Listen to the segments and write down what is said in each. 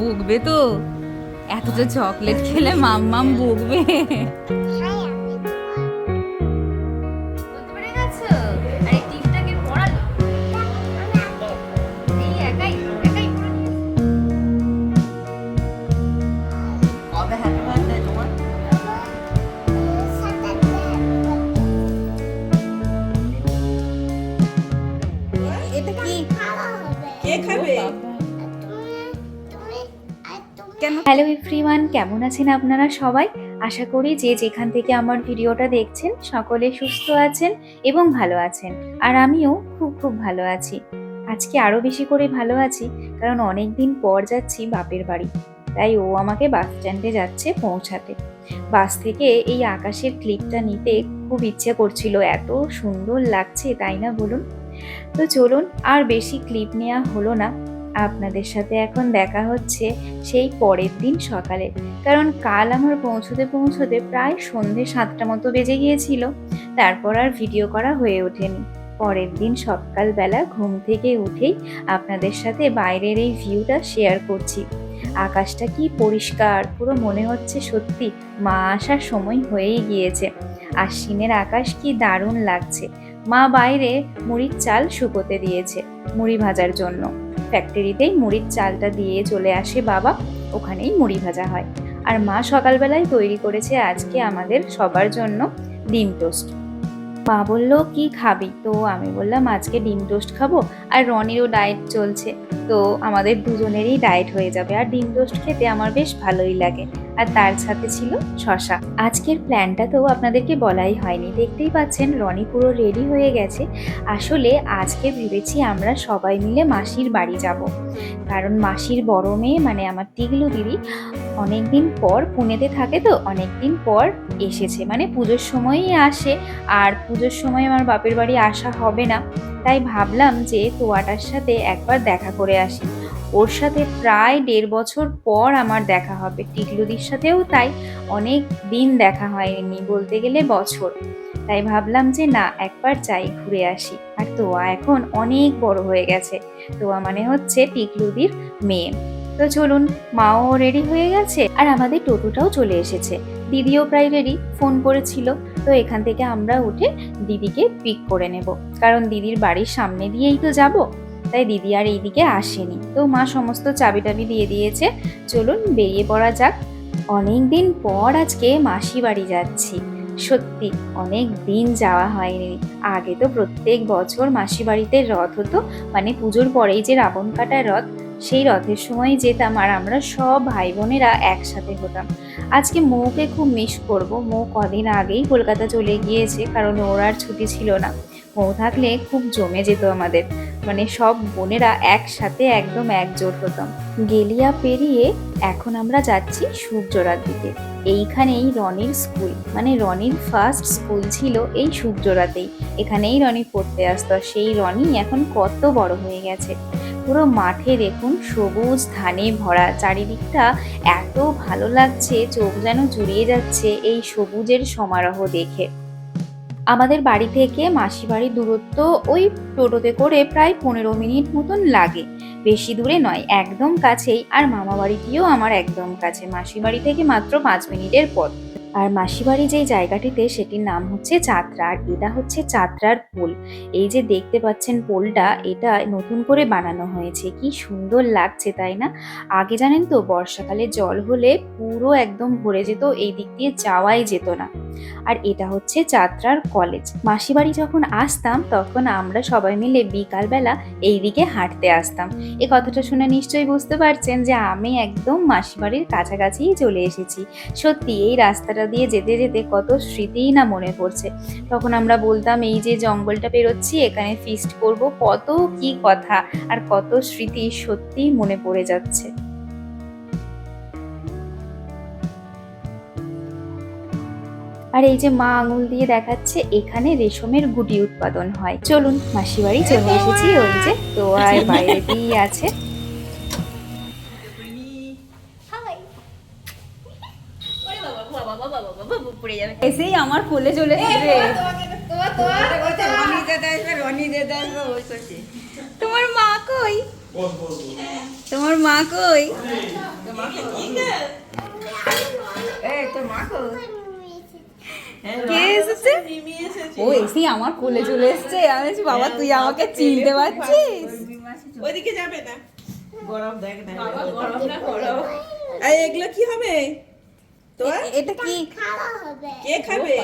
বকবে তো, এতটা চকলেট খেলে মাম্মাম বকবে। বলতে পেরে গেছো? আর এই টিপটাকে পড়ালো এই একাই একাই পড়ে কবে হ্যাপি বার্থডে তোমার? এটা কি কে খাবে? কেন? হ্যালো এভরিওয়ান, কেমন আছেন আপনারা সবাই? আশা করি যে যেখান থেকে আমার ভিডিওটা দেখছেন সকলে সুস্থ আছেন এবং ভালো আছেন। আর আমিও খুব খুব ভালো আছি। আজকে আরও বেশি করে ভালো আছি কারণ অনেক দিন পর যাচ্ছি বাপের বাড়ি। তাই ও আমাকে বাস স্ট্যান্ডে যাচ্ছে পৌঁছাতে। বাস থেকে এই আকাশের ক্লিপটা নিতে খুব ইচ্ছে করছিল, এত সুন্দর লাগছে তাই না বলুন? তো চলুন, আর বেশি ক্লিপ নেওয়া হলো না। আপনাদের সাথে এখন দেখা হচ্ছে সেই পরের দিন সকালে, কারণ কাল আমার পৌঁছতে পৌঁছতে প্রায় সন্ধে 7টা মতো বেজে গিয়েছিল। তারপর আর ভিডিও করা হয়ে ওঠেনি। পরের দিন সকালবেলা ঘুম থেকে উঠেই আপনাদের সাথে বাইরের এই ভিউটা শেয়ার করছি। আকাশটা কি পরিষ্কার, পুরো মনে হচ্ছে সত্যি মা আসার সময় হয়েই গিয়েছে। আশ্বিনের আকাশ কি দারুণ লাগছে। মা বাইরে মুড়ির চাল শুকোতে দিয়েছে মুড়ি ভাজার জন্য। ফ্যাক্টরিতেই মুড়ির চালটা দিয়ে চলে আসে বাবা, ওখানেই মুড়ি ভাজা হয়। আর মা সকালবেলায় তৈরি করেছে আজকে আমাদের সবার জন্য ডিম টোস্ট। মা বললো কি খাবি, তো আমি বললাম আজকে ডিম টোস্ট খাবো। আর রনিরও ডায়েট চলছে, তো আমাদের দুজনেরই ডায়েট হয়ে যাবে। আর ডিম টোস্ট খেতে আমার বেশ ভালোই লাগে। আর তার সাথে ছিল শশা। আজকের প্ল্যানটা তো আপনাদেরকে বলাই হয়নি, দেখতেই পাচ্ছেন রনি পুরো রেডি হয়ে গেছে। আসলে আজকে ভেবেছি আমরা সবাই মিলে মাসির বাড়ি যাব, কারণ মাসির বড় মেয়ে মানে আমার টিগলু দিদি অনেকদিন পর পুনেতে থাকে, তো অনেকদিন পর এসেছে, মানে পুজোর সময়ই আসে। আর পুজোর সময় আমার বাপের বাড়ি আসা হবে না, তাই ভাবলাম যে তোয়াটার সাথে একবার দেখা করে আসি। ওর সাথে প্রায় 1.5 বছর পর আমার দেখা হবে, টিকলুদির সাথেও তাই। অনেক দিন দেখা হয়নি, বলতে গেলে বছর। তাই ভাবলাম যে না, একবার যাই ঘুরে আসি। আর তোয়া এখন অনেক বড় হয়ে গেছে। তোয়া মানে হচ্ছে টিকলুদির মেয়ে। তো চলুন, মাও রেডি হয়ে গেছে আর আমাদের টোটোটাও চলে এসেছে। দিদিও প্রায় রেডি, ফোন করেছিল। তো এখান থেকে আমরা উঠে দিদিকে পিক করে নেব, কারণ দিদির বাড়ির সামনে দিয়েই তো যাব। তাই দিদি আর এইদিকে আসেনি, তো মা সমস্ত চাবি টাবি দিয়ে দিয়েছে। চলুন বেরিয়ে পড়া যাক। অনেক দিন পর আজকে মাসি বাড়ি যাচ্ছি। সত্যি অনেক দিন যাওয়া হয়নি। আগে তো প্রত্যেক বছর মাসি বাড়িতে রথ হতো, মানে পুজোর পরেই যে রাবণ কাটা রথ, সেই রথের সময় যেতাম আর আমরা সব ভাই বোনেরা একসাথে হতাম। আজকে মৌকে খুব মিস করব। মৌ কদিন আগেই কলকাতা চলে গিয়েছে, কারণ ওর আর ছুটি ছিল না। মৌ থাকলে খুব জমে যেত আমাদের, মানে সব বোনেরা একসাথে একদম একজোট হতাম। গেলিয়া পেরিয়ে এখন আমরা যাচ্ছি সূর্যরার দিকে। এইখানেই রনির স্কুল, মানে রনির ফার্স্ট স্কুল ছিল এই সূর্যরাতেই। এখানেই রনি পড়তে আসতো। সেই রনি এখন কত বড় হয়ে গেছে। পুরো মাঠে দেখুন সবুজ ধানে ভরা, চারিদিকটা এত ভালো লাগছে, চোখ যেন জুড়িয়ে যাচ্ছে এই সবুজের সমারোহ দেখে। আমাদের বাড়ি থেকে মাসি বাড়ির দূরত্ব ওই টোটোতে করে প্রায় 15 মিনিট মতন লাগে, বেশি দূরে নয়, একদম কাছেই। আর মামা বাড়িটিও আমার একদম কাছে, মাসি বাড়ি থেকে মাত্র 5 মিনিটের পথ। আর মাসি বাড়ি যেই জায়গাটিতে সেটির নাম হচ্ছে চাতরা, আর এটা হচ্ছে চাতরার পোল। এই যে দেখতে পাচ্ছেন পোলটা, এটা নতুন করে বানানো হয়েছে, কি সুন্দর লাগছে তাই না? আগে জানেন তো বর্ষাকালে জল হলে পুরো একদম ভরে যেত, এই দিক দিয়ে যাওয়াই যেত না। আর এটা হচ্ছে চাতরার কলেজ। মাসি বাড়ি যখন আসতাম তখন আমরা সবাই মিলে বিকালবেলা এইদিকে হাঁটতে আসতাম। এই কথাটা শুনে নিশ্চয়ই বুঝতে পারছেন যে আমি একদম মাসি বাড়ির কাছাকাছিই চলে এসেছি। সত্যি এই রাস্তাটা দিয়ে যেতে যেতে কত স্মৃতিই না মনে পড়ছে। তখন আমরা বলতাম এই যে জঙ্গলটা পেরোচ্ছি, এখানে ফিস্ট করব, কত কি কথা আর কত স্মৃতি সত্যিই মনে পড়ে যাচ্ছে। আর এই যে মা আঙুল দিয়ে দেখাচ্ছে এখানে রেশমের গুটি উৎপাদন হয়। চলুন, মাসি বাড়ি চলে এসেছি। ওই যে তো আর বাইরেতেই আছে। এসেই আমার কোলে চলে এসেছে। তোমার মা কই? তোমার মা কই? কে এসেছে? ও এসে আমার কোলে চলে এসেছে। আমি বলছি, বাবা তুই আমাকে চিনতে পারছিস? ওইদিকে যাবে না, গরম দেখ না, গরম না গরম। এই এগুলো কি হবে? তো এটা কি? কে খাবে?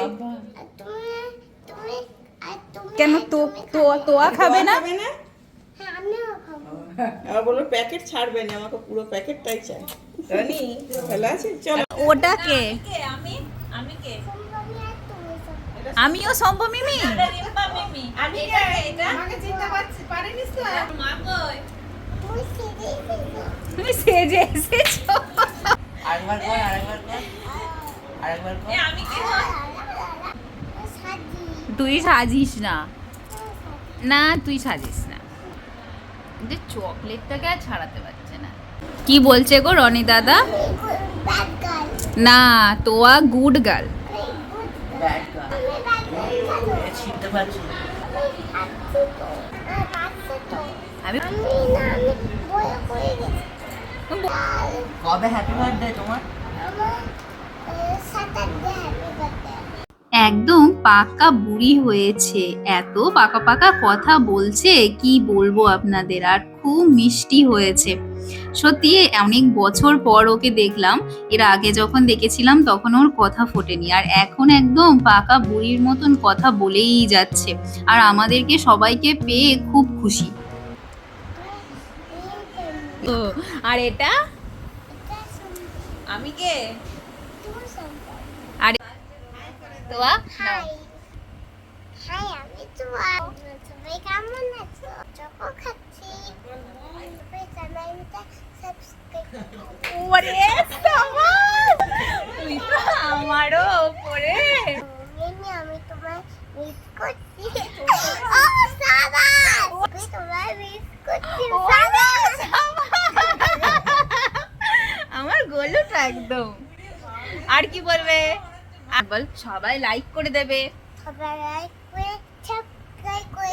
কেন তোয়া খাবে না? আর বলো প্যাকেট ছাড়বে না, আমাকে পুরো প্যাকেটটাই চাই। রানী ভালো আছে, চলো। ওটা কে? আমি কে? আমিও সম্ভব মিমি। আমি কে? এটা আমাকে চিনতে পারিস তো? মা কই? তুমি সেজে এসেছো। আরেকবার কর, আরেকবার কর। আমি কে? তুই সাজিস না, না তুই সাজিস না। যে চকলেটটাকে আর ছাড়াতে পারছে না। কি বলছে গো রনি দাদা? না তোয়া গুড গার্ল। Bad girl. চিনতে পারছি না। আমি কবে হ্যাপি বার্থডে তোমার? একদম পাকা বুড়ি হয়েছে, এত পাকা পাকা কথা বলছে কি বলবো আপনাদের। আর খুব মিষ্টি হয়েছে সত্যি। অনেক বছর পর ওকে দেখলাম। এর আগে যখন দেখেছিলাম তখন ওর কথা ফোটেনি, আর এখন একদম পাকা বুড়ির মতন কথা বলেই যাচ্ছে। আর আমাদেরকে সবাইকে পেয়ে খুব খুশি। ও আর এটা আমি কে? আর তোয়া হাই হাই, আমি তো সবাই কেমন আছো? চকো খাচ্ছি। সবাই চ্যানেলটা সাবস্ক্রাইব করো। ওরে সাবাস, তুই তো আমারও উপরে। মিমি, আমি তোমায় মিস করছি। ও সাবাস, আমি তোমায় মিস করছি। সাবাস, আমার গোলুটা একদম। আর কি বলবে? আর বল সবাই লাইক করে দেবে। সবাই লাইক করে সাবস্ক্রাইব করে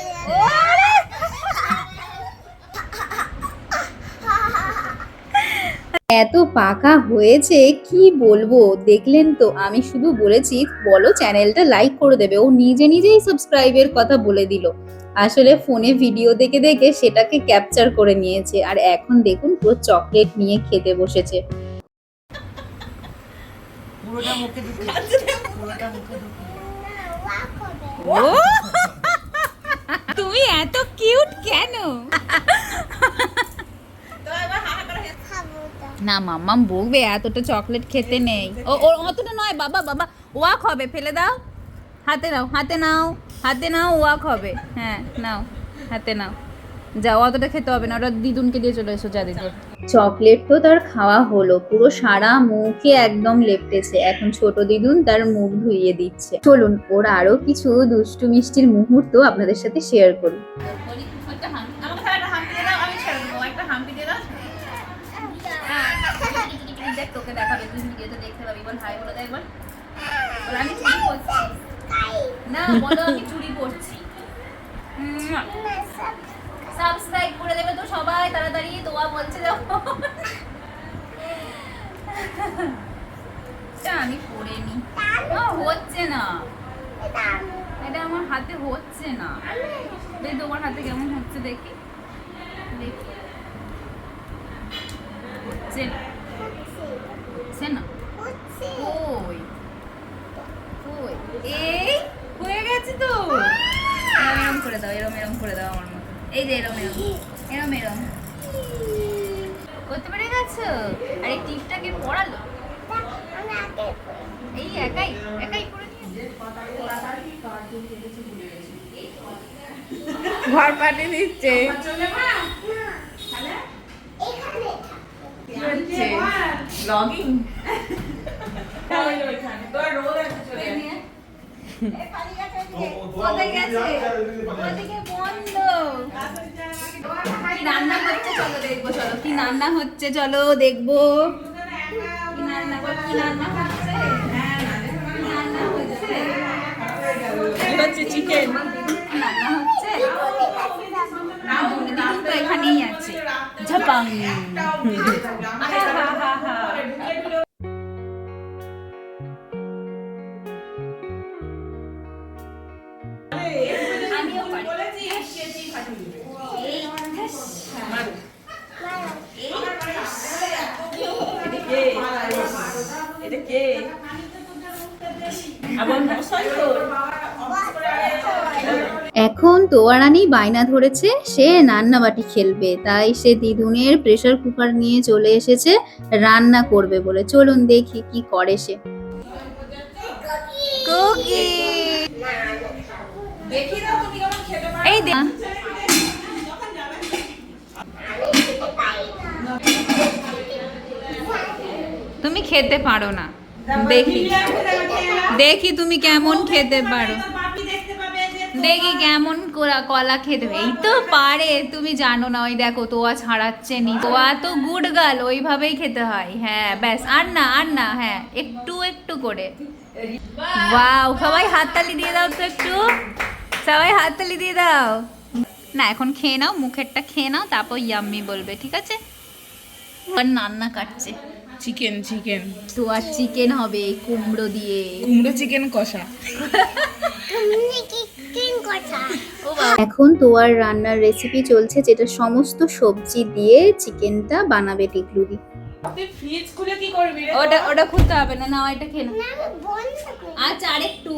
এত পাকা হয়েছে কি বলবো। দেখলেন তো, আমি শুধু বলেছি বলো চ্যানেলটা লাইক করে দেবে, ও নিজে নিজেই সাবস্ক্রাইবের কথা বলে দিল। আসলে ফোনে ভিডিও দেখে দেখে সেটাকে ক্যাপচার করে নিয়েছে। আর এখন দেখুন পুরো চকলেট নিয়ে খেতে বসেছে। পুরোটা মুখে ঢুকে, পুরোটা মুখে ঢুকে। ও তুমি এত কিউট কেন? খাবো তো। না মাম্মাম বকবে, এতটা চকলেট খেতে নেই। ও ও অতটা নয় বাবা, বাবা ওয়াক হবে, ফেলে দাও। হাতে নাও, হাতে নাও, হাতে নাও, ওয়াক হবে। হ্যাঁ নাও, হাতে নাও। যাও, অতটা খেতে হবে না, ওটা দিদুনকে দিয়ে চলে এসো। যা দিদুন। চকলেট তো তার খাওয়া হলো, পুরো সারা মুখে একদম লেপটেছে। এখন ছোট দিদুন তার মুখ ধুইয়ে দিচ্ছে। চলুন ওর আরো কিছু দুষ্টু মিষ্টির মুহূর্ত আপনাদের সাথে শেয়ার করি। তোকে দেখাবে, তুই ভিডিওতে দেখতে পাবি। বল হাই বলে দে একবার। বল আমি চুরি করছি। না বলো আমি চুরি করছি। সাবস্ক্রাইব করে দেবে তো সবাই তাড়াতাড়ি। তোয়া বলছে যখন আমি পড়ে নি, হচ্ছে না, এটা আমার হাতে হচ্ছে না। দেখি তোমার হাতে কেমন হচ্ছে, দেখি দেখি। হচ্ছে না, হচ্ছে না। ওই ওই এই হয়ে গেছে তো। এরম করে দাও, এরম এরম করে দাও আমার মতো। এই যে এরম এরম এরম এরম করতে পেরে গেছো। আর এই টিপটাকে পড়ালো এই একাই একাই করে নিয়ে ঘর পাঠিয়ে দিচ্ছে। ব্লগিং কোথায় গেছে? ওদিকে বন্ধ। কি রান্না হচ্ছে চলো দেখবো। চলো কি রান্না হচ্ছে চলো দেখবো। কি রান্না কি রান্না হচ্ছে? কি রান্না হচ্ছে? চিকেন রান্না হচ্ছে দিদুন তো এখানেই আছে ঝাপাং আমিও পারি এই এটা কে আবার মশাই তো এখন তোয়ারানি বায়না ধরেছে সে রান্নাবাটি খেলবে, তাই সে দিদুনের প্রেসার কুকার নিয়ে চলে এসেছে রান্না করবে বলে। চলুন দেখি কি করে সে। কুকি দেখি না তুমি কেমন খেতে পারো এই দে তুমি খেতে পারো না, দেখি দেখি তুমি কেমন খেতে পারো, দেখি কেমন কলা খেতে হবে। এই তো পারে, তুমি জানো না, ওই দেখো তোয়া ছাড়াচ্ছে নি, তোয়া তো গুড গার্ল, ওইভাবেই খেতে হয়। হ্যাঁ ব্যাস, আর না আর না, হ্যাঁ একটু একটু করে। ওয়াও, সবাই হাততালি দিয়ে দাও তো একটু, সবাই হাততালি দিয়ে দাও। না এখন খেয়ে নাও, মুখেরটা খেয়ে নাও, তারপর ইয়াম্মি বলবে, ঠিক আছে? আর রান্না কাটছে চিকেন চিকেন তো, আর চিকেন হবে কুমড়ো দিয়ে। কুমড়ো চিকেন কষা তুমি কি চিকেন কথা এখন তোয়ার রান্নার রেসিপি চলছে, যেটা সমস্ত সবজি দিয়ে চিকেনটা বানাবে টিকলুদি। তুই ফ্রিজ খুলে কি করবি রে ওটা খুলতে হবে না, না এটা খেয়ে নাও। না আমি বন্ধ করি আচ্ছা আরেকটু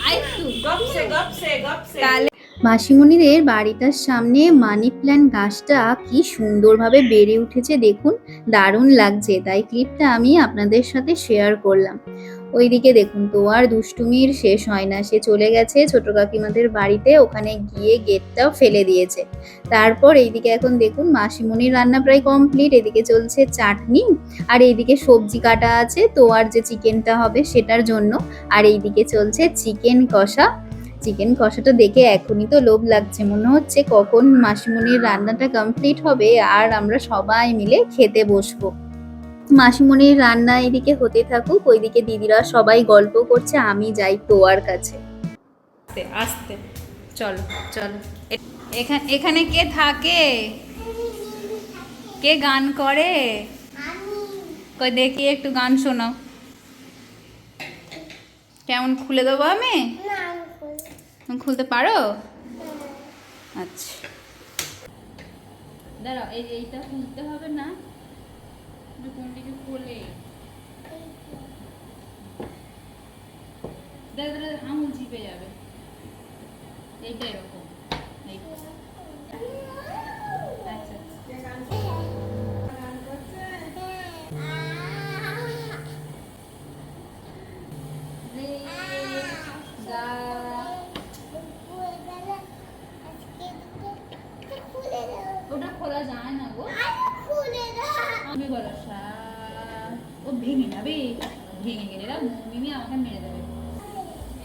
আরেকটু গপসে গপসে গপসে তাহলে মাসিমণিদের বাড়িটার সামনে মানি প্ল্যান্ট গাছটা কি সুন্দরভাবে বেড়ে উঠেছে দেখুন, দারুণ লাগছে, তাই ক্লিপটা আমি আপনাদের সাথে শেয়ার করলাম। ওইদিকে দেখুন তো আর দুষ্টুমির শেষ হয় না, সে চলে গেছে ছোট কাকিমাদের বাড়িতে, ওখানে গিয়ে গেটটাও ফেলে দিয়েছে। তারপর এইদিকে এখন দেখুন মাসিমণির রান্না প্রায় কমপ্লিট, এদিকে চলছে চাটনি, আর এইদিকে সবজি কাটা আছে তো আর যে চিকেনটা হবে সেটার জন্য, আর এইদিকে চলছে চিকেন কষা। চিকেন কষাটা দেখে এখনই তো লোভ লাগছে, মনে হচ্ছে কখন মাসিমণির রান্নাটা কমপ্লিট হবে আর আমরা সবাই মিলে খেতে বসবো। মাসিমণির রান্না এদিকে হতে থাকুক, ওইদিকে দিদিরা সবাই গল্প করছে, আমি যাই তোয়ার কাছে। আস্তে চলো চলো, এখানে কে থাকে, কে গান করে, কই দেখি একটু গান শোনাও। কেমন খুলে দেবো আমি? না আমি বলি তুমি খুলতে পারো? আচ্ছা দাঁড়াও, এইটা খুলতে হবে না, কোনটিকে খুলে দেখ আঙুল চিপে যাবে, এইটা এরকম। আচ্ছা ওটা খোলা যায় না গো, আমি বলো ও ভেঙে যাবে, ভেঙে গেলে মিমি আমাকে মেরে দেবে।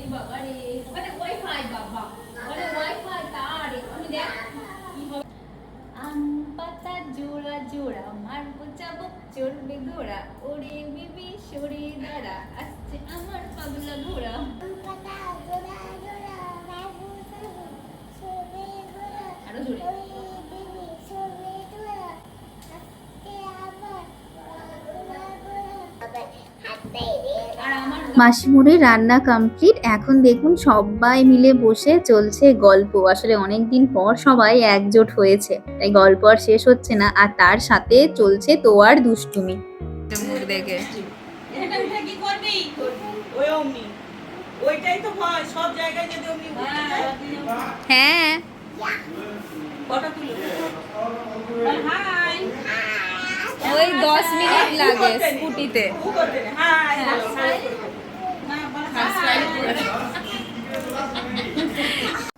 এই বাবা রে, ওখানে ওয়াইফাই, বাবা ওখানে ওয়াইফাই তার, আমি দেখ কি হবে। আম পাতা জোড়া জোড়া মারবো চাবুক চড়বে ঘোড়া, ওরে বিবি সরে দাঁড়া, আসছে আমার পাগলা ঘোড়া। আরো জোরে। মাসিমণির রান্না কমপ্লিট, এখন দেখুন সবাই মিলে বসে চলছে গল্প। আসলে অনেকদিন পর সবাই একজোট হয়েছে, তাই গল্প আর শেষ হচ্ছে না, আর তার সাথে চলছে তোয়ার দুষ্টুমি। মুখ দেখে এটা উঠে কি করবি ওই অমনি ওইটাই তো ভয়, সব জায়গায় যদি অমনি উঠে যায়। হ্যাঁ ফটো তুলো হাই ওই 10 মিনিট লাগে স্কুটিতে। হাই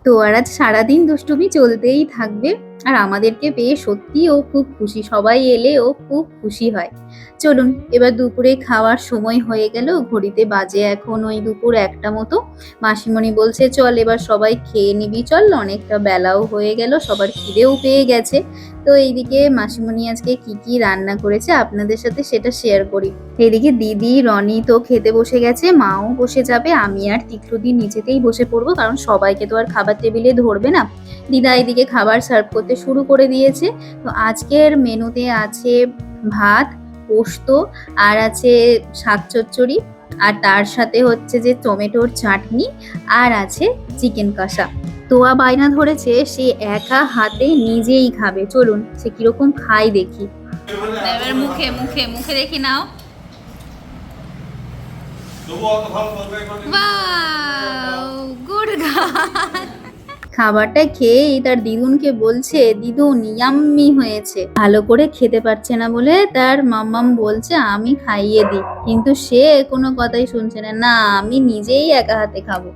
তো আর আজ সারাদিন দুষ্টুমি চলতেই থাকবে। আর আমাদেরকে পেয়ে সত্যিই ও খুব খুশি, সবাই এলে ও খুব খুশি হয়। চলুন এবার দুপুরে খাওয়ার সময় হয়ে গেল, ঘড়িতে বাজে এখন ওই দুপুর 1টা মতো। মাসিমণি বলছে চল এবার সবাই খেয়ে নিবি, চল অনেকটা বেলাও হয়ে গেল, সবার খিদেও পেয়ে গেছে। তো এইদিকে মাসিমণি আজকে কি কি রান্না করেছে আপনাদের সাথে সেটা শেয়ার করি। এইদিকে দিদি রনি তো খেতে বসে গেছে, মাও বসে যাবে, আমি আর টিকলুদি নিচেতেই বসে পড়বো, কারণ সবাইকে তো আর খাবার টেবিলে ধরবে না। দিদা এদিকে খাবার সার্ভ করতে শুরু করে দিয়েছে। তো আজকের মেনুতে আছে ভাত, পোস্ত, আর আছে শাক চচ্চড়ি, আর তার সাথে হচ্ছে যে টমেটোর চাটনি, আর আছে চিকেন কষা। তোয়া বায়না ধরেছে সে একা হাতে নিজেই খাবে, চলুন সে কিরকম খায় দেখি। এবার মুখে মুখে মুখে দেখি নাও। Wow, good girl. খাবারটা খেয়েই তার দিদুনকে বলছে দিদুন ইয়াম্মি হয়েছে। ভালো করে খেতে পারছে না বলে তার মাম্মাম বলছে আমি খাইয়ে দিই, কিন্তু সে কোনো কথাই শুনছে না, না আমি নিজেই একা হাতে খাবো।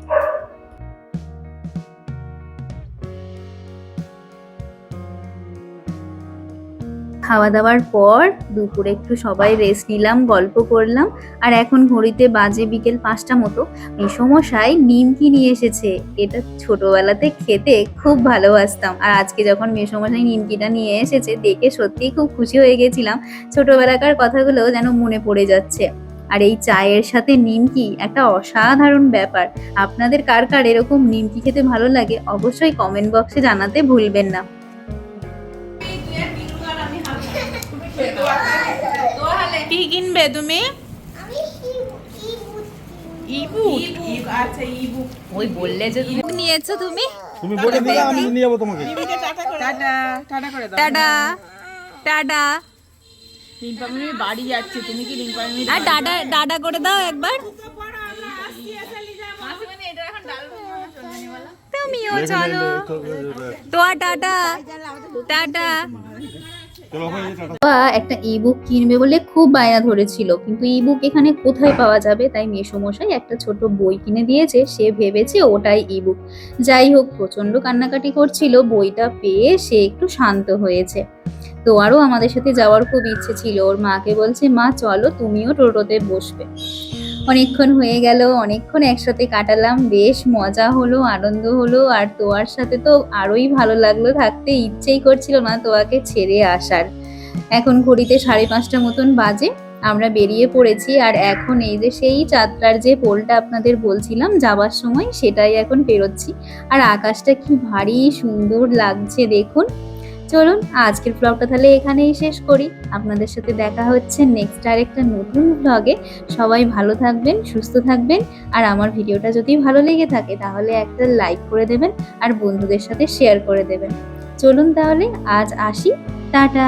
খাওয়া দাওয়ার পর দুপুরে একটু সবাই রেস্ট নিলাম, গল্প করলাম। আর এখন ঘড়িতে বাজে বিকেল 5টা মতো। মেসোমশাই নিমকি নিয়ে এসেছে, এটা ছোটবেলাতে খেতে খুব ভালোবাসতাম, আর আজকে যখন মেসোমশাই নিমকিটা নিয়ে এসেছে দেখে সত্যিই খুব খুশি হয়ে গেছিলাম। ছোটবেলাকার কথাগুলো যেন মনে পড়ে যাচ্ছে। আর এই চায়ের সাথে নিমকি একটা অসাধারণ ব্যাপার। আপনাদের কার কার এরকম নিমকি খেতে ভালো লাগে অবশ্যই কমেন্ট বক্সে জানাতে ভুলবেন না। কি কিনবে তুমি? আমি ইবুক, আচ্ছা ইবুক। ওই বললে যে তুমি নিয়েছো তুমি। তুমি বলে দিলে আমি নিয়ে যাবো তোমাকে। টাটা টাটা করে দাও। Tata tata. রিম্পামির বাড়ি যাচ্ছে, তুমি কি রিম্পামির আর টাটা টাটা করে দাও একবার। তুমিও চলো। তোয়া টাটা টাটা। বাবা একটা ইবুক কিনবে বলে খুব বায়না ধরেছিল, কিন্তু ইবুক এখানে কোথায় পাওয়া যাবে, তাই মেসোমশাই একটা ছোট বই কিনে দিয়েছে, সে ভেবেছে ওটাই ইবুক। যাই হোক প্রচন্ড কান্নাকাটি করছিল, বইটা পেয়ে সে একটু শান্ত হয়েছে। তো আরও আমাদের সাথে যাওয়ার খুব ইচ্ছে ছিল, ওর মাকে বলছে মা চলো তুমিও টোটোতে বসবে। অনেকক্ষণ হয়ে গেল, অনেকক্ষণ একসাথে কাটালাম, বেশ মজা হলো, আনন্দ হলো। আর তোয়ার সাথে তো আরোই ভালো লাগলো, থাকতে ইচ্ছেই করছিল না তোয়াকে ছেড়ে আসার। এখন ঘড়িতে 5:30 মতন বাজে, আমরা বেরিয়ে পড়েছি। আর এখন এই যে সেই যাত্রার যে পোলটা আপনাদের বলছিলাম যাবার সময়, সেটাই এখন পেরোচ্ছি। আর আকাশটা কি ভারী সুন্দর লাগছে দেখুন। চলুন আজকের ব্লগটা তাহলে এখানেই শেষ করি। আপনাদের সাথে দেখা হচ্ছে নেক্সট আরেকটা নতুন ব্লগে। সবাই ভালো থাকবেন, সুস্থ থাকবেন। আর আমার ভিডিওটা যদি ভালো লেগে থাকে তাহলে একটা লাইক করে দেবেন, আর বন্ধুদের সাথে শেয়ার করে দেবেন। চলুন তাহলে আজ আসি, টাটা।